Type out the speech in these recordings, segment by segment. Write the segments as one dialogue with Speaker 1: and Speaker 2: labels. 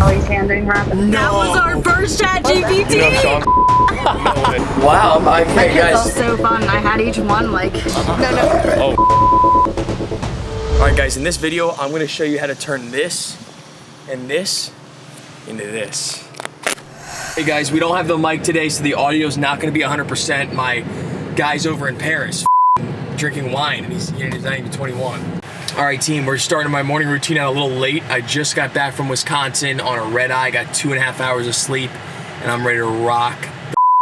Speaker 1: Always handing rapid.
Speaker 2: No.
Speaker 3: That was our first chat GPT.
Speaker 2: You know, Sean. Wow,
Speaker 1: My
Speaker 2: okay,
Speaker 1: kids
Speaker 2: guys.
Speaker 1: are so fun. I had each one like. No.
Speaker 2: All right, guys. In this video, I'm going to show you how to turn this and this into this. Hey guys, we don't have the mic today, so the audio is not going to be 100%. My guy's over in Paris drinking wine, and he's not even 21. All right, team, we're starting my morning routine out a little late. I just got back from Wisconsin on a red eye, got 2.5 hours of sleep, and I'm ready to rock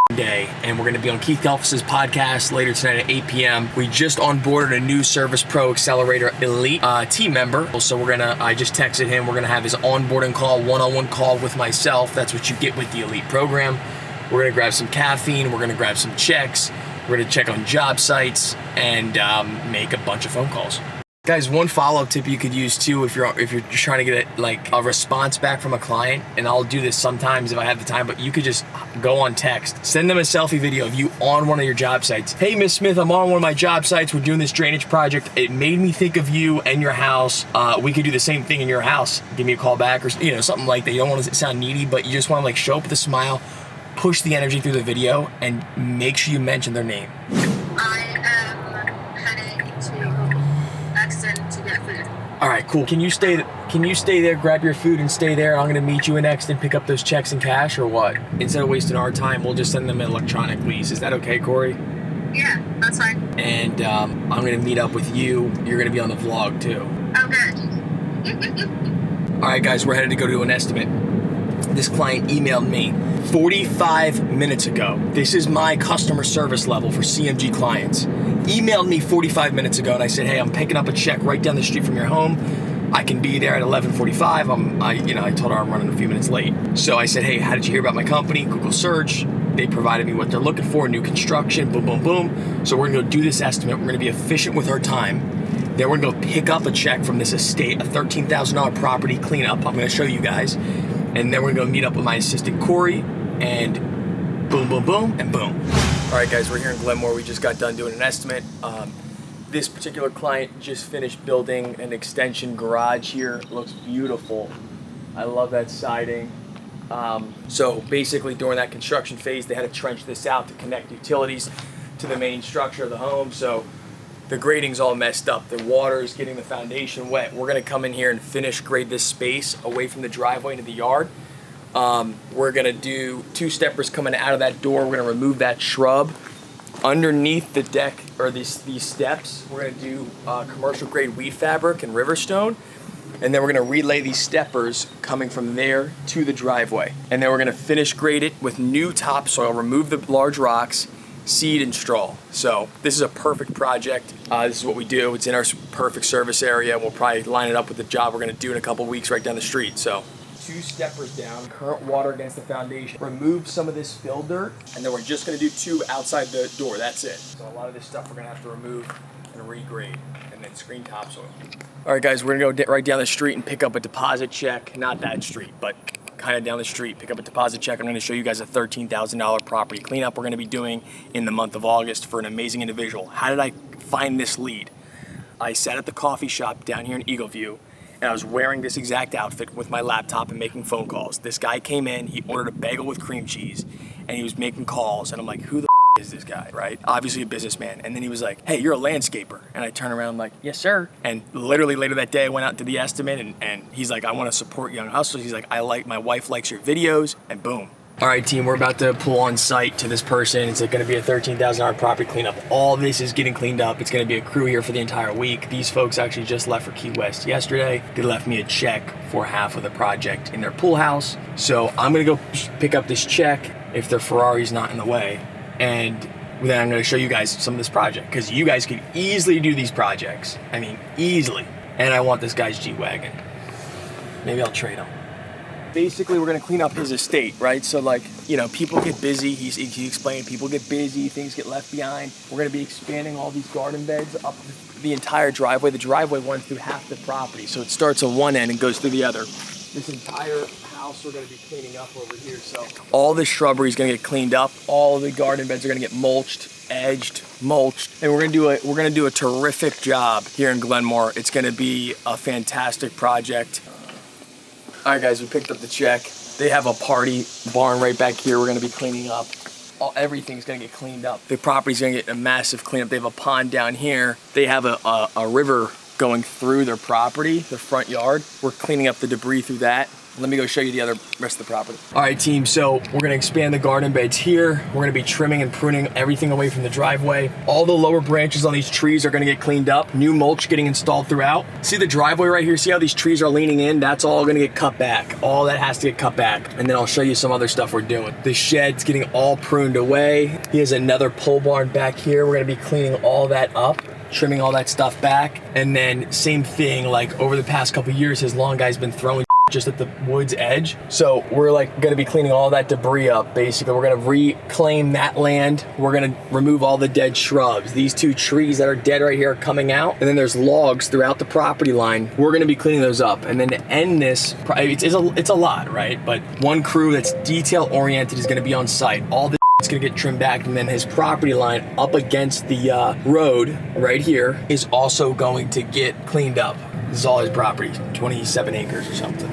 Speaker 2: the day. And we're gonna be on Keith Gelfus's podcast later tonight at 8 p.m. We just onboarded a new Service Pro Accelerator Elite team member. So I just texted him, we're gonna have his onboarding call, one-on-one call with myself. That's what you get with the Elite program. We're gonna grab some caffeine, we're gonna grab some checks, we're gonna check on job sites, and make a bunch of phone calls. Guys, one follow-up tip you could use too if you're just trying to get a response back from a client, and I'll do this sometimes if I have the time, but you could just go on text, send them a selfie video of you on one of your job sites. Hey, Miss Smith, I'm on one of my job sites. We're doing this drainage project. It made me think of you and your house. We could do the same thing in your house. Give me a call back, or something like that. You don't want to sound needy, but you just want to show up with a smile, push the energy through the video, and make sure you mention their name.
Speaker 1: To get food.
Speaker 2: All right, cool. Can you stay there, grab your food and stay there? I'm gonna meet you in Exton, pick up those checks and cash, or what? Instead of wasting our time, we'll just send them an electronic lease. Is that okay, Corey?
Speaker 1: Yeah, that's fine.
Speaker 2: And I'm gonna meet up with you. You're gonna be on the vlog too.
Speaker 1: Oh, good.
Speaker 2: All right, guys, we're headed to go do an estimate. This client emailed me 45 minutes ago. This is my customer service level for CMG clients. Emailed me 45 minutes ago, and I said, hey, I'm picking up a check right down the street from your home. I can be there at 11:45. I told her I'm running a few minutes late. So I said, hey, how did you hear about my company? Google search. They provided me what they're looking for, new construction, boom, boom, boom. So we're gonna go do this estimate. We're gonna be efficient with our time. Then we're gonna go pick up a check from this estate, a $13,000 property cleanup. I'm gonna show you guys. And then we're gonna go meet up with my assistant, Corey, and boom, boom, boom, and boom. All right, guys, we're here in Glenmore. We just got done doing an estimate. This particular client just finished building an extension garage here. It looks beautiful. I love that siding. So basically during that construction phase, they had to trench this out to connect utilities to the main structure of the home. So the grading's all messed up. The water is getting the foundation wet. We're gonna come in here and finish grade this space away from the driveway into the yard. We're gonna do 2 steppers coming out of that door. We're gonna remove that shrub. Underneath the deck, or these steps, we're gonna do commercial grade weed fabric and riverstone. And then we're gonna relay these steppers coming from there to the driveway. And then we're gonna finish grade it with new topsoil, remove the large rocks, seed and straw. So this is a perfect project. This is what we do. It's in our perfect service area. We'll probably line it up with the job we're gonna do in a couple weeks right down the street. So 2 steppers down, current water against the foundation. Remove some of this fill dirt, and then we're just gonna do 2 outside the door, that's it. So a lot of this stuff we're gonna have to remove and regrade, and then screen topsoil. All right, guys, we're gonna go right down the street and pick up a deposit check. Not that street, but kind of down the street, pick up a deposit check. I'm gonna show you guys a $13,000 property cleanup we're gonna be doing in the month of August for an amazing individual. How did I find this lead? I sat at the coffee shop down here in Eagleview, and I was wearing this exact outfit with my laptop and making phone calls. This guy came in, he ordered a bagel with cream cheese, and he was making calls, and I'm like, who the is this guy, right? Obviously a businessman. And then he was like, hey, you're a landscaper. And I turn around, I'm like, yes, sir. And literally later that day, I went out to the estimate, and he's like, I want to support young hustlers. He's like, my wife likes your videos, and boom. All right, team, we're about to pull on site to this person. It's gonna be a $13,000 property cleanup. All this is getting cleaned up. It's gonna be a crew here for the entire week. These folks actually just left for Key West yesterday. They left me a check for half of the project in their pool house. So I'm gonna go pick up this check if their Ferrari's not in the way. And then I'm gonna show you guys some of this project, because you guys could easily do these projects. I mean, easily. And I want this guy's G-Wagon. Maybe I'll trade him. Basically, we're gonna clean up his estate, right? So people get busy. He explained, people get busy, things get left behind. We're gonna be expanding all these garden beds up the entire driveway. The driveway runs through half the property, so it starts on one end and goes through the other. This entire house we're gonna be cleaning up over here. So all the shrubbery is gonna get cleaned up. All the garden beds are gonna get mulched, edged, mulched, and we're gonna do a terrific job here in Glenmore. It's gonna be a fantastic project. All right, guys, we picked up the check. They have a party barn right back here. We're gonna be cleaning up. Everything's gonna get cleaned up. The property's gonna get a massive cleanup. They have a pond down here. They have a river going through their property, their front yard. We're cleaning up the debris through that. Let me go show you the rest of the property. All right, team, so we're gonna expand the garden beds here. We're gonna be trimming and pruning everything away from the driveway. All the lower branches on these trees are gonna get cleaned up. New mulch getting installed throughout. See the driveway right here? See how these trees are leaning in? That's all gonna get cut back. All that has to get cut back. And then I'll show you some other stuff we're doing. The shed's getting all pruned away. He has another pole barn back here. We're gonna be cleaning all that up, trimming all that stuff back. And then same thing, like over the past couple years, his lawn guy's been throwing just at the wood's edge. So we're like gonna be cleaning all that debris up. Basically, we're gonna reclaim that land. We're gonna remove all the dead shrubs. These two trees that are dead right here are coming out. And then there's logs throughout the property line. We're gonna be cleaning those up. And then to end this, it's a lot, right? But one crew that's detail oriented is gonna be on site. All the it's gonna get trimmed back, and then his property line up against the road right here is also going to get cleaned up. This is all his property, 27 acres or something.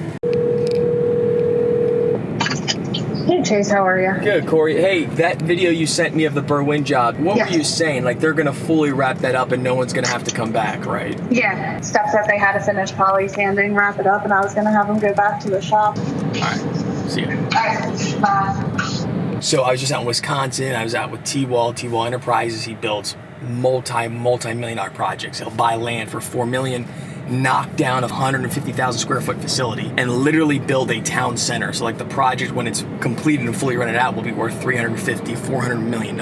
Speaker 1: Hey Chase, how are you?
Speaker 2: Good, Corey. Hey, that video you sent me of the Berwyn job, what were you saying? Like, they're gonna fully wrap that up and no one's gonna have to come back, right?
Speaker 1: Yeah, stuff that they had to finish poly sanding, wrap it up, and I was gonna have them go back to the shop.
Speaker 2: All right, see ya.
Speaker 1: Alright, bye.
Speaker 2: So I was just out in Wisconsin. I was out with T-Wall Enterprises. He builds multi-million dollar projects. He'll buy land for $4 million, knock down a 150,000 square foot facility, and literally build a town center. So like the project, when it's completed and fully rented out, will be worth $350-400 million,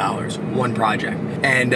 Speaker 2: one project. And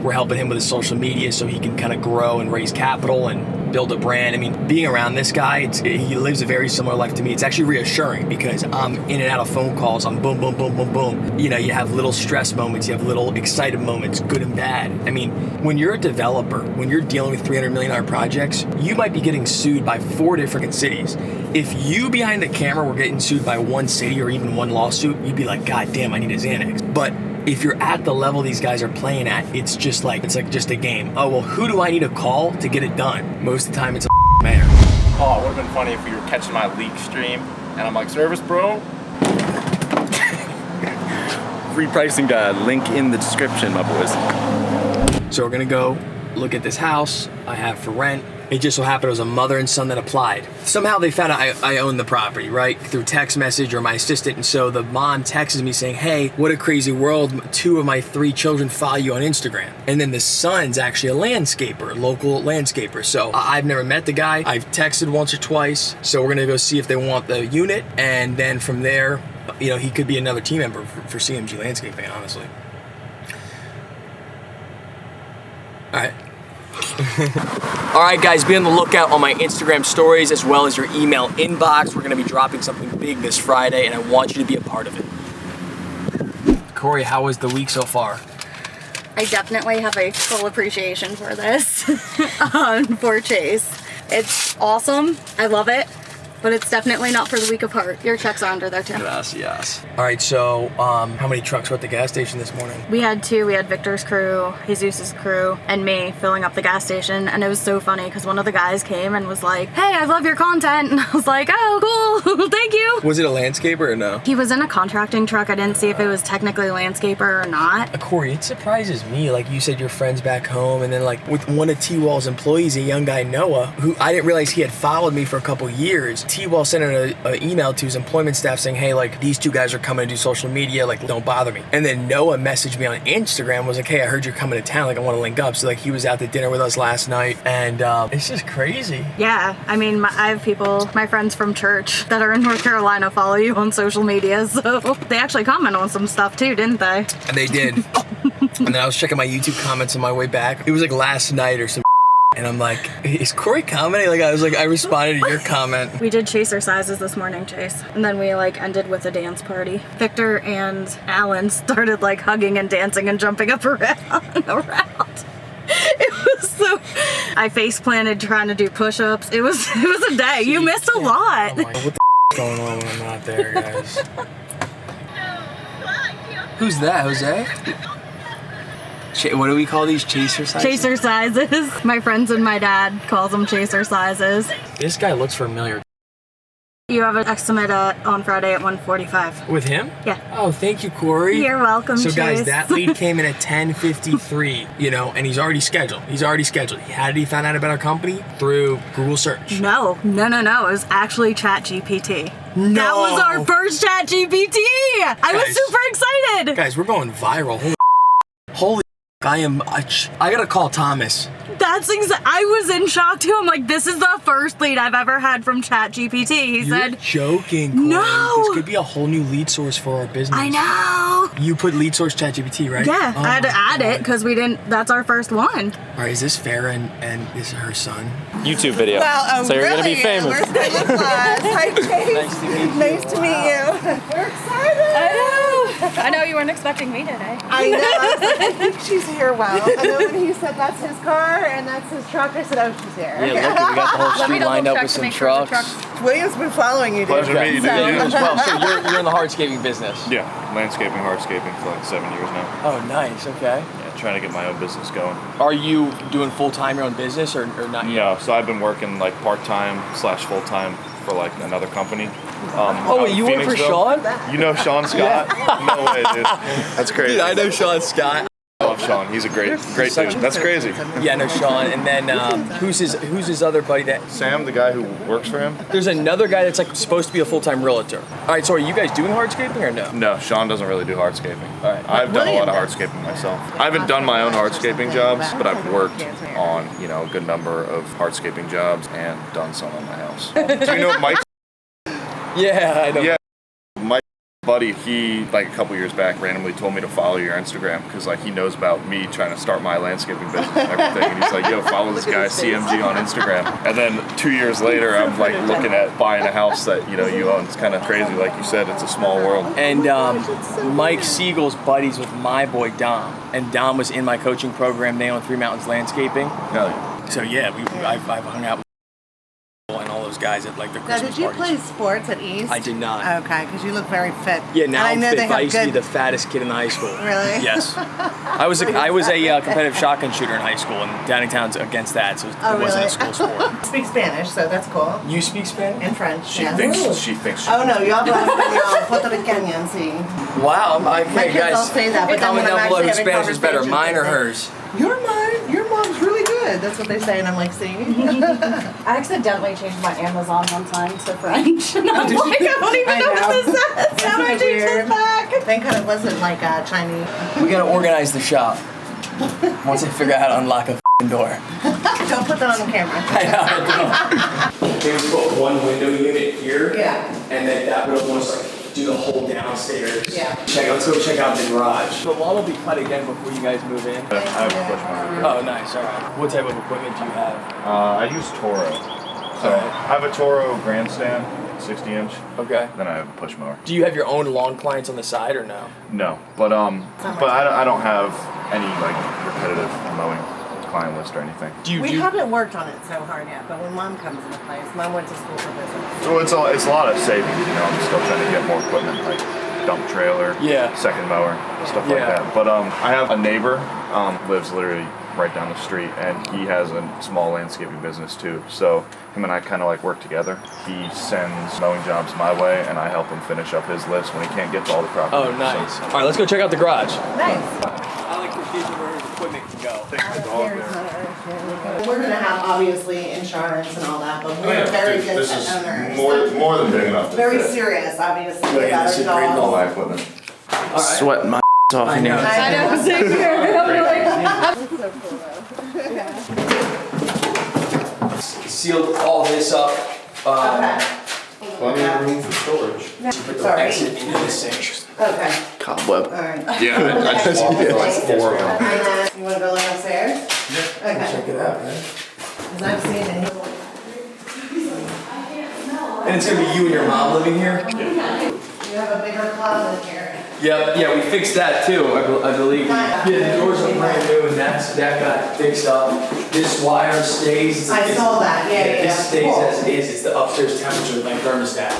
Speaker 2: we're helping him with his social media so he can kind of grow and raise capital and build a brand. I mean, being around this guy, he lives a very similar life to me. It's actually reassuring because I'm in and out of phone calls. I'm boom, boom, boom, boom, boom. You know, you have little stress moments, you have little excited moments, good and bad. I mean, when you're a developer, when you're dealing with $300 million projects, you might be getting sued by 4 different cities. If you behind the camera were getting sued by one city or even one lawsuit, you'd be like, God damn, I need a Xanax. But if you're at the level these guys are playing at, it's like just a game. Oh, well, who do I need to call to get it done? Most of the time, it's a mayor.
Speaker 4: Oh, it would have been funny if you were catching my leak stream, and I'm like, service bro? Free pricing guide, link in the description, my boys.
Speaker 2: So we're gonna go look at this house I have for rent. It just so happened it was a mother and son that applied. Somehow they found out I own the property, right? Through text message or my assistant. And so the mom texts me saying, hey, what a crazy world. 2 of my 3 children follow you on Instagram. And then the son's actually a landscaper, local landscaper. So I've never met the guy. I've texted once or twice. So we're gonna go see if they want the unit. And then from there, you know, he could be another team member for CMG Landscaping, honestly. All right. All right, guys, be on the lookout on my Instagram stories as well as your email inbox. We're gonna be dropping something big this Friday, and I want you to be a part of it. Corey, how was the week so far?
Speaker 3: I definitely have a full appreciation for this, for Chase. It's awesome. I love it. But it's definitely not for the weak of heart. Your checks are under there too.
Speaker 2: Yes. All right, so how many trucks were at the gas station this morning?
Speaker 3: We had 2. We had Victor's crew, Jesus' crew, and me filling up the gas station. And it was so funny because one of the guys came and was like, hey, I love your content. And I was like, oh, cool, thank you.
Speaker 2: Was it a landscaper or no?
Speaker 3: He was in a contracting truck. I didn't see if it was technically a landscaper or not.
Speaker 2: Corey, it surprises me. Like you said, your friends back home, and then like with one of T-Wall's employees, a young guy, Noah, who I didn't realize he had followed me for a couple years. T-Wall sent an email to his employment staff saying, hey, like these 2 guys are coming to do social media, like don't bother me. And then Noah messaged me on Instagram, was like, hey, I heard you're coming to town, like I want to link up. So like he was out to dinner with us last night, and it's just crazy.
Speaker 3: Yeah, I mean, I have people, my friends from church that are in North Carolina follow you on social media, so they actually comment on some stuff too, didn't they?
Speaker 2: And they did. And then I was checking my YouTube comments on my way back. It was like last night or some and I'm like, is Corey commenting? Like I responded to your comment.
Speaker 3: We did chaser sizes this morning, Chase. And then we like ended with a dance party. Victor and Alan started like hugging and dancing and jumping up around. It was so, I face planted trying to do push-ups. It was a day. You missed a lot.
Speaker 2: Oh my, what the going on when I'm not there, guys? Who's that, Jose? What do we call these, chaser sizes?
Speaker 3: Chaser sizes. My friends and my dad calls them chaser sizes.
Speaker 2: This guy looks familiar.
Speaker 3: You have an estimate on Friday at 1:45.
Speaker 2: With him?
Speaker 3: Yeah.
Speaker 2: Oh, thank you, Corey.
Speaker 3: You're welcome,
Speaker 2: So guys,
Speaker 3: Chase.
Speaker 2: that lead came in at 10:53, and he's already scheduled. How did he find out about our company? Through Google search.
Speaker 3: No. It was actually ChatGPT.
Speaker 2: No.
Speaker 3: That was our first ChatGPT. I was
Speaker 2: Guys.
Speaker 3: super excited.
Speaker 2: Guys, we're going viral. Holy I gotta call Thomas.
Speaker 3: I was in shock too. I'm like, this is the first lead I've ever had from ChatGPT. He
Speaker 2: You're
Speaker 3: said,
Speaker 2: joking, Corey.
Speaker 3: No.
Speaker 2: This could be a whole new lead source for our business.
Speaker 3: I know.
Speaker 2: You put lead source ChatGPT, right?
Speaker 3: Yeah,
Speaker 2: Oh
Speaker 3: I had to
Speaker 2: my
Speaker 3: add
Speaker 2: God.
Speaker 3: it because that's our first one.
Speaker 2: All right, is this Farrah and is her son?
Speaker 4: YouTube video.
Speaker 5: Wow,
Speaker 4: so you're gonna be famous.
Speaker 5: We're famous. Hi, Chase.
Speaker 2: Nice to meet you.
Speaker 5: We're excited.
Speaker 3: I know you weren't expecting me today.
Speaker 5: I know. I was like, I think she's here. Wow. And then when he said that's his car and that's his truck, I said, oh, she's here.
Speaker 4: Yeah, look, we got the whole street lined up with some trucks.
Speaker 5: William's been following you, dude.
Speaker 6: Pleasure to meet you, dude.
Speaker 4: You as well. So you're in the hardscaping business.
Speaker 6: Yeah, landscaping, hardscaping for like 7 years now.
Speaker 2: Oh, nice. Okay.
Speaker 6: Yeah, trying to get my own business going.
Speaker 2: Are you doing full-time your own business or not yet?
Speaker 6: No, so I've been working like part-time / full-time for like another company.
Speaker 2: Oh, wait, you work for Sean?
Speaker 6: You know Sean Scott? No way, dude. That's crazy.
Speaker 2: Dude, I know Sean Scott.
Speaker 6: I love Sean. He's a great dude. That's crazy.
Speaker 2: Yeah, I know Sean. And then who's his other buddy that?
Speaker 6: Sam, the guy who works for him?
Speaker 2: There's another guy that's like supposed to be a full-time realtor. All right, so are you guys doing hardscaping or no?
Speaker 6: No, Sean doesn't really do hardscaping.
Speaker 2: All right.
Speaker 6: I've done a lot of hardscaping myself. I haven't done my own hardscaping jobs, but I've worked on, a good number of hardscaping jobs and done some on my house. Do you know Mike?
Speaker 2: Yeah, I know.
Speaker 6: Yeah. My buddy, he like a couple years back randomly told me to follow your Instagram because like he knows about me trying to start my landscaping business and everything, and he's like, yo, follow this guy CMG on Instagram. And then 2 years later, I'm like looking at buying a house that you own. It's kind of crazy, like you said, it's a small world.
Speaker 2: And Mike Siegel's buddies with my boy Dom, and Dom was in my coaching program. They own Three Mountains Landscaping.
Speaker 6: Yeah.
Speaker 2: So yeah, I've hung out with and all those guys at like the
Speaker 5: Now,
Speaker 2: Christmas
Speaker 5: did you
Speaker 2: parties.
Speaker 5: play sports at East?
Speaker 2: I did not.
Speaker 5: Okay, because you look very fit.
Speaker 2: Yeah, now
Speaker 5: and I
Speaker 2: I'm
Speaker 5: know
Speaker 2: fit,
Speaker 5: they
Speaker 2: but I
Speaker 5: have
Speaker 2: used to be
Speaker 5: good.
Speaker 2: the fattest kid in high school.
Speaker 5: Really?
Speaker 2: Yes. I was a competitive shotgun shooter in high school, and Downingtown's against that, so it
Speaker 5: Oh,
Speaker 2: wasn't
Speaker 5: really?
Speaker 2: a school sport.
Speaker 5: Speak Spanish, so that's cool.
Speaker 2: You speak Spanish?
Speaker 5: And French.
Speaker 6: She
Speaker 5: yeah.
Speaker 6: thinks she
Speaker 5: Oh no, yo hablo español, puertorriqueño, sí.
Speaker 2: Wow,
Speaker 5: My
Speaker 2: okay,
Speaker 5: kids all
Speaker 2: guys.
Speaker 5: say that, but then
Speaker 2: Comment
Speaker 5: when I'm
Speaker 2: down below
Speaker 5: actually
Speaker 2: whose
Speaker 5: having
Speaker 2: Spanish is better,
Speaker 5: conversations
Speaker 2: mine or
Speaker 5: with them,
Speaker 2: hers.
Speaker 5: Your mom's really good. That's what they say, and I'm like, see?
Speaker 3: I accidentally changed my Amazon one time to French. And I'm like, I don't even
Speaker 5: I
Speaker 3: know what
Speaker 5: know.
Speaker 3: this says. How do I change this back?
Speaker 5: Thank God it wasn't like Chinese.
Speaker 2: We gotta organize the shop. Once I figure out how to unlock a f***ing door.
Speaker 5: Don't put that on the camera.
Speaker 2: I know. They would put one window unit here,
Speaker 5: Yeah.
Speaker 2: and then that would almost like do the whole downstairs.
Speaker 5: Yeah.
Speaker 2: Let's go check out the garage. The wall will be cut again before you guys move in.
Speaker 6: I have a push mower.
Speaker 2: Oh, nice. All right. What type of equipment do you have?
Speaker 6: I use Toro. So
Speaker 2: Alright.
Speaker 6: I have a Toro grandstand, 60 inch.
Speaker 2: Okay.
Speaker 6: Then I have a push mower.
Speaker 2: Do you have your own lawn clients on the side or no?
Speaker 6: No, but I don't have any like repetitive mowing client list or anything.
Speaker 5: We haven't worked on it so hard yet, but when Mom comes into place, Mom went to school for business.
Speaker 6: So it's a lot of savings. I'm still trying to get more equipment like dump trailer,
Speaker 2: Yeah.
Speaker 6: second mower, stuff like
Speaker 2: Yeah.
Speaker 6: that. But I have a neighbor lives literally right down the street, and he has a small landscaping business too. So him and I kind of like work together. He sends mowing jobs my way, and I help him finish up his list when he can't get to all the property.
Speaker 2: Oh, nice. All right, let's go check out the garage.
Speaker 5: Nice.
Speaker 2: I like the vision where his equipment can go.
Speaker 5: We're gonna have obviously insurance and all that, but we're very good
Speaker 6: this
Speaker 5: pet
Speaker 6: is
Speaker 5: owners.
Speaker 6: more than big enough.
Speaker 5: Very serious, obviously, about
Speaker 2: this is
Speaker 5: our
Speaker 2: great.
Speaker 6: All
Speaker 5: dogs.
Speaker 6: my equipment.
Speaker 4: Sweating my off in here.
Speaker 5: I know.
Speaker 3: Same here.
Speaker 2: Sealed all this up.
Speaker 5: Okay.
Speaker 6: Plenty of room for storage.
Speaker 2: Put the
Speaker 5: Sorry.
Speaker 2: exit into the sink.
Speaker 5: Okay,
Speaker 4: Cobweb.
Speaker 5: alright.
Speaker 6: Yeah, I just walked for like 4 of them.
Speaker 5: And then, you wanna go look upstairs? Yeah. Okay.
Speaker 2: Check it out, man.
Speaker 5: Cause I've seen it.
Speaker 2: And it's gonna be you and your mom living here?
Speaker 5: You have a bigger closet here.
Speaker 2: Yeah, we fixed that too, I believe. Yeah, the doors are brand new and that got fixed up. This wire stays.
Speaker 5: I saw that, yeah.
Speaker 2: This stays
Speaker 5: Cool.
Speaker 2: as it is. It's the upstairs temperature, like thermostat.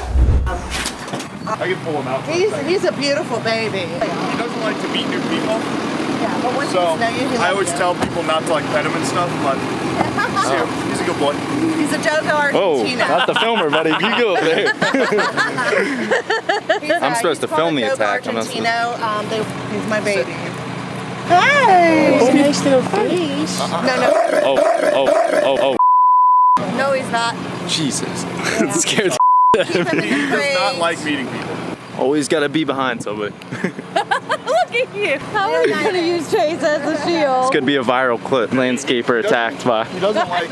Speaker 6: I can pull him out.
Speaker 5: He's a beautiful baby.
Speaker 6: He doesn't like to meet new people,
Speaker 5: Yeah, but once
Speaker 6: so
Speaker 5: he gets to know you, he
Speaker 6: I
Speaker 5: loves
Speaker 6: always
Speaker 5: you.
Speaker 6: tell people not to like pet him and stuff, but He's a good boy.
Speaker 5: He's a Jogo
Speaker 4: Oh,
Speaker 5: Argentina.
Speaker 4: not the filmer, buddy. You go up there. I'm supposed to film the attack. I'm not supposed to.
Speaker 5: Argentino. He's my baby. Hey!
Speaker 2: Nice little face.
Speaker 5: No.
Speaker 4: Oh.
Speaker 3: No, he's not.
Speaker 4: Jesus. It scared the
Speaker 5: Keep him in
Speaker 6: He does
Speaker 5: praise.
Speaker 6: not like meeting people.
Speaker 4: Always got to be behind somebody.
Speaker 3: Look at you. How are you going to use Chase as a
Speaker 4: It's
Speaker 3: shield?
Speaker 4: going to be a viral clip. Landscaper attacked by.
Speaker 6: He doesn't like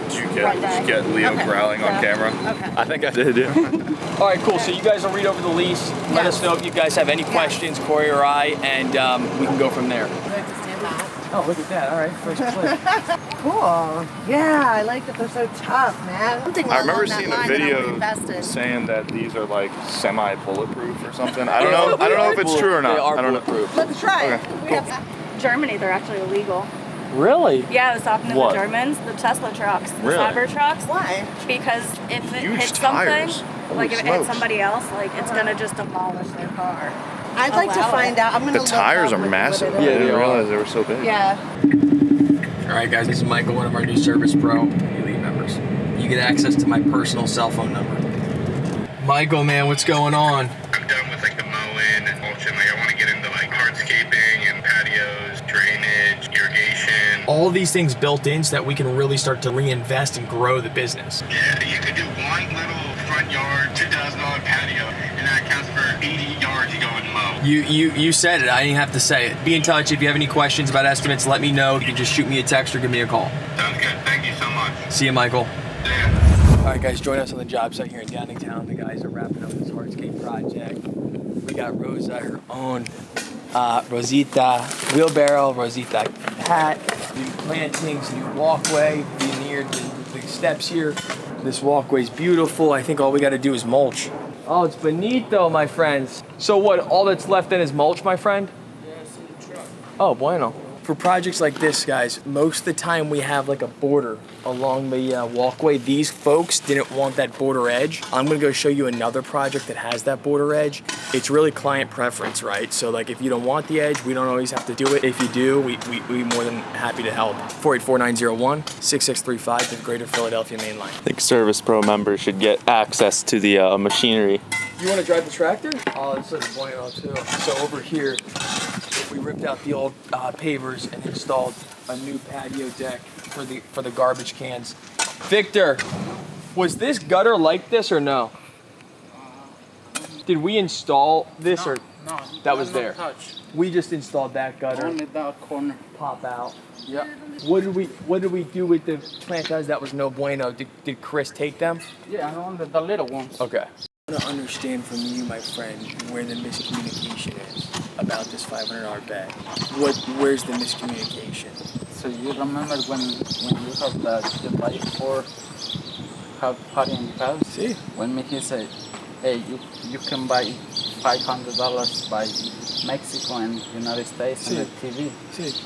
Speaker 6: did you get Leo growling on camera?
Speaker 4: I think I did, yeah.
Speaker 2: All right, cool. So you guys will read over the lease. Let us know if you guys have any questions, Corey or I, and we can go from there. Oh, look at that. All right, first clip.
Speaker 5: Cool. Yeah, I like that they're so tough, man. Something
Speaker 6: I remember
Speaker 5: along that
Speaker 6: seeing a
Speaker 5: line that I'm
Speaker 6: video
Speaker 5: invested.
Speaker 6: saying that these are like semi-bulletproof or something. I don't know if it's true or not.
Speaker 2: They are
Speaker 6: I don't know.
Speaker 2: bulletproof.
Speaker 5: Let's try it.
Speaker 6: Okay,
Speaker 5: We
Speaker 6: cool.
Speaker 5: have
Speaker 3: Germany, they're actually illegal.
Speaker 2: Really?
Speaker 3: Yeah, I was talking to
Speaker 6: What?
Speaker 3: the Germans, the Tesla trucks, the
Speaker 6: Really?
Speaker 3: Cyber trucks.
Speaker 5: Why?
Speaker 3: Because if it
Speaker 6: Huge
Speaker 3: hits
Speaker 6: tires.
Speaker 3: something, like if it
Speaker 6: Holy
Speaker 3: hits
Speaker 6: smokes.
Speaker 3: somebody else, like it's gonna just demolish their car.
Speaker 5: I'd like to
Speaker 3: Allow
Speaker 5: find
Speaker 3: it.
Speaker 5: out. I'm gonna
Speaker 6: The
Speaker 5: look
Speaker 6: tires
Speaker 5: up
Speaker 6: are
Speaker 5: what
Speaker 6: massive.
Speaker 5: it
Speaker 6: I
Speaker 5: is.
Speaker 6: didn't
Speaker 2: they are.
Speaker 6: realize they were so big.
Speaker 5: Yeah.
Speaker 2: All right, guys, this is Michael, one of our new Service Pro Elite members. You get access to my personal cell phone number. Michael, man, what's going on?
Speaker 7: I'm done with like the mowing and mulching. Like I want to get into like hardscaping and patios, drainage, irrigation.
Speaker 2: All these things built in so that we can really start to reinvest and grow the business.
Speaker 7: Yeah, you could do one little front yard, $2,000 patio, and that counts for 80 yards you go and mow.
Speaker 2: You said it. I didn't have to say it. Be in touch. If you have any questions about estimates, let me know. You can just shoot me a text or give me a call.
Speaker 7: Sounds good. Thank you so much.
Speaker 2: See you, Michael.
Speaker 7: Yeah.
Speaker 2: All right, guys, join us on the job site here in Downingtown. The guys are wrapping up this hardscape project. We got Rosa, her own Rosita wheelbarrow, Rosita hat, new plantings, new walkway, veneered the steps here. This walkway's beautiful. I think all we got to do is mulch. Oh, it's bonito, my friends. So what, all that's left then is mulch, my friend? Yes, in the truck. Oh, bueno. For projects like this, guys, most of the time we have like a border along the walkway. These folks didn't want that border edge. I'm gonna go show you another project that has that border edge. It's really client preference, right? So like if you don't want the edge, we don't always have to do it. If you do, we're more than happy to help. 484-901-6635 to the Greater Philadelphia Main Line.
Speaker 4: I think Service Pro members should get access to the machinery.
Speaker 2: You wanna drive the tractor? Oh, that's such a bueno too. So over here, we ripped out the old pavers and installed a new patio deck for the garbage cans. Victor, was this gutter like this or no? Did we install this or
Speaker 8: No,
Speaker 2: that was there?
Speaker 8: Touch.
Speaker 2: We just installed that gutter.
Speaker 8: Only that corner.
Speaker 2: Pop out.
Speaker 8: Yeah.
Speaker 2: What did we do with the plantains that was no bueno? Did Chris take them?
Speaker 8: Yeah, only the little ones.
Speaker 2: Okay. I want to understand from you, my friend, where the miscommunication is about this $500 bet. Where's the miscommunication?
Speaker 8: So you remember when you have the bike for have party in the house?
Speaker 2: See.
Speaker 8: When he said, hey, you can buy $500 by Mexico and United States and the TV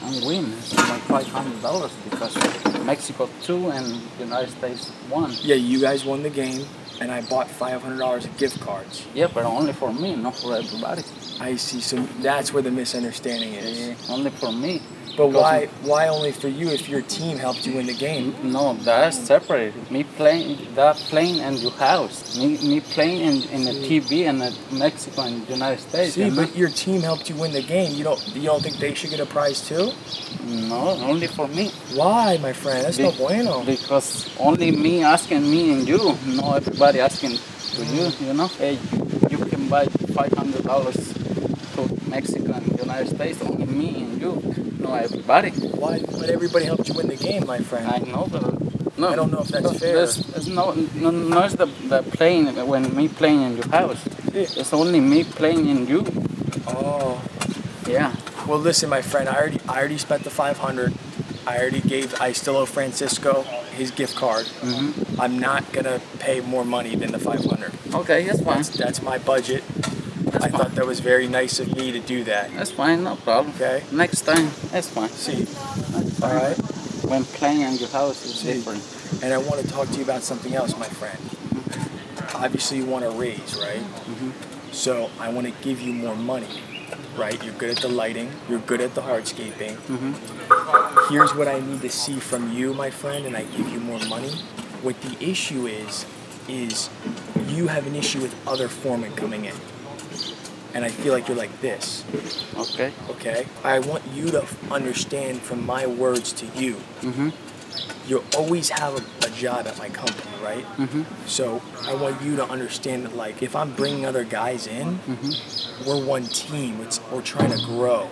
Speaker 8: and win. It's like $500 because Mexico 2 and United States 1.
Speaker 2: Yeah, you guys won the game, and I bought $500 of gift cards.
Speaker 8: Yeah, but only for me, not for everybody.
Speaker 2: I see. So that's where the misunderstanding is.
Speaker 8: Yeah, only for me.
Speaker 2: But
Speaker 8: Because
Speaker 2: why only for you if your team helped you win the game?
Speaker 8: No, that's separate. Me playing in your house. Me playing in the TV in Mexico and United States.
Speaker 2: See, but your team helped you win the game. You don't think they should get a prize too?
Speaker 8: No, only for me.
Speaker 2: Why, my friend? That's no bueno.
Speaker 8: Because only me asking me and you, not everybody asking to you. You know, hey, you can buy $500 to Mexico and United States. Only me and you, not everybody.
Speaker 2: Why? But everybody helped you win the game, my friend.
Speaker 8: I know, but no.
Speaker 2: I don't know if that's fair.
Speaker 8: It's no, it's the playing when me playing in your house.
Speaker 2: Yeah.
Speaker 8: It's only me playing in you.
Speaker 2: Oh.
Speaker 8: Yeah.
Speaker 2: Well, listen, my friend. I already spent the $500. I still owe Francisco his gift card.
Speaker 8: Mm-hmm.
Speaker 2: I'm not gonna pay more money than the $500.
Speaker 8: Okay, that's fine.
Speaker 2: That's my budget. I thought that was very nice of me to do that.
Speaker 8: That's fine, no problem.
Speaker 2: Okay.
Speaker 8: Next time, that's fine.
Speaker 2: See.
Speaker 8: That's fine.
Speaker 2: All right.
Speaker 8: When playing in your house is
Speaker 2: See.
Speaker 8: different.
Speaker 2: And I want to talk to you about something else, my friend. Obviously, you want a raise, right?
Speaker 8: Mm-hmm.
Speaker 2: So I want to give you more money. right? You're good at the lighting. You're good at the hardscaping. Here's what I need to see from you, my friend, and I give you more money. What the issue is you have an issue with other foremen coming in. And I feel like you're like this.
Speaker 8: Okay.
Speaker 2: Okay? I want you to understand from my words to you. You always have a job at my company, right? So I want you to understand that, like, if I'm bringing other guys in, we're one team. We're trying to grow.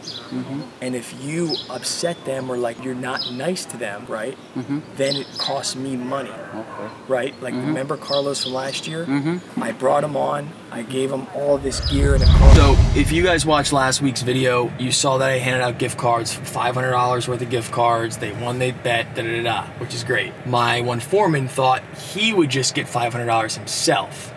Speaker 2: And if you upset them or like you're not nice to them, right? Then it costs me money, right? Like remember Carlos from last year? I brought him on. I gave him all this gear and a car. So if you guys watched last week's video, you saw that I handed out gift cards, $500 worth of gift cards. They won, they bet, which is great. My one foreman thought he would just get $500 himself.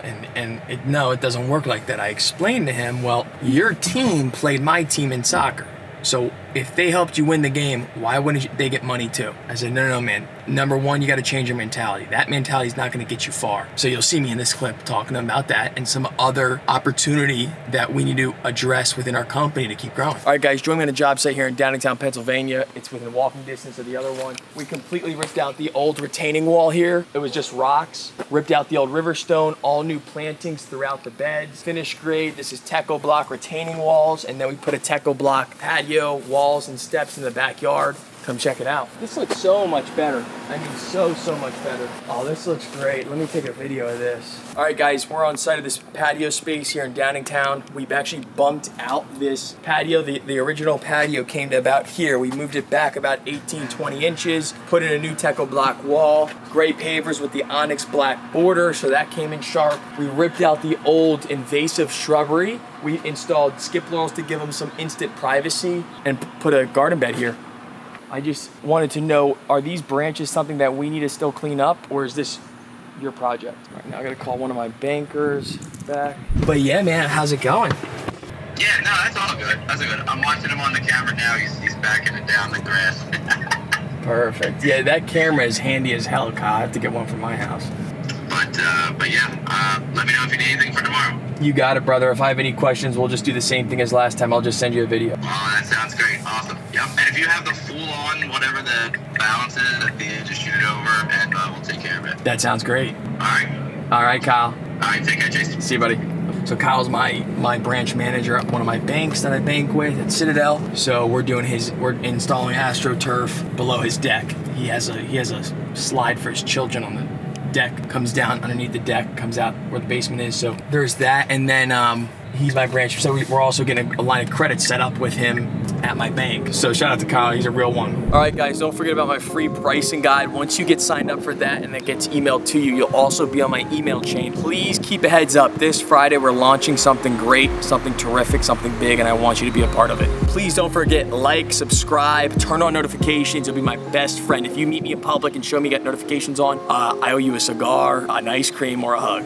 Speaker 2: No, it doesn't work like that. I explained to him, well, your team played my team in soccer. So if they helped you win the game, why wouldn't they get money too? I said, no, man. Number one, you got to change your mentality. That mentality is not going to get you far. So you'll see me in this clip talking about that and some other opportunity that we need to address within our company to keep growing. All right, guys, join me on a job site here in Downingtown, Pennsylvania. It's within walking distance of the other one. We completely ripped out the old retaining wall here. It was just rocks. Ripped out the old river stone, all new plantings throughout the beds. Finished grade. This is Teco block retaining walls, and then we put a Teco block patio, walls, and steps in the backyard. Come check it out. This looks so much better. I mean, so much better. Oh, this looks great. Let me take a video of this. All right, guys, we're on site of this patio space here in Downingtown. We've actually bumped out this patio. The original patio came to about here. We moved it back about 18, 20 inches, put in a new Teco block wall, gray pavers with the onyx black border, so that came in sharp. We ripped out the old invasive shrubbery. We installed skip laurels to give them some instant privacy and put a garden bed here. I just wanted to know, are these branches something that we need to still clean up, or is this your project? All right, now I gotta call one of my bankers back. But yeah, man, how's it going?
Speaker 7: Yeah, no, that's all good. That's good. I'm watching him on the camera now. He's backing it down the grass.
Speaker 2: Perfect. Yeah, that camera is handy as hell, Kyle. I have to get one for my house.
Speaker 7: But yeah, let me know if you need anything for tomorrow.
Speaker 2: You got it, brother. If I have any questions, we'll just do the same thing as last time. I'll just send you a video.
Speaker 7: Oh, that sounds great. Awesome. Yep. And if you have the full on, whatever the balance is at the end, just shoot it over and we'll take care of it.
Speaker 2: That sounds great.
Speaker 7: All right.
Speaker 2: All right, Kyle.
Speaker 7: All right, take care, Jason.
Speaker 2: See you, buddy. So Kyle's my branch manager at one of my banks that I bank with at Citadel. So we're installing AstroTurf below his deck. He has a slide for his children on the deck, comes down underneath the deck, comes out where the basement is. So there's that, and then he's my branch. So we're also getting a line of credit set up with him at my bank. So shout out to Kyle, he's a real one. All right, guys, don't forget about my free pricing guide. Once you get signed up for that and that gets emailed to you, you'll also be on my email chain. Please keep a heads up. This Friday, we're launching something great, something terrific, something big, and I want you to be a part of it. Please don't forget, like, subscribe, turn on notifications. You'll be my best friend. If you meet me in public and show me you got notifications on, I owe you a cigar, an ice cream, or a hug.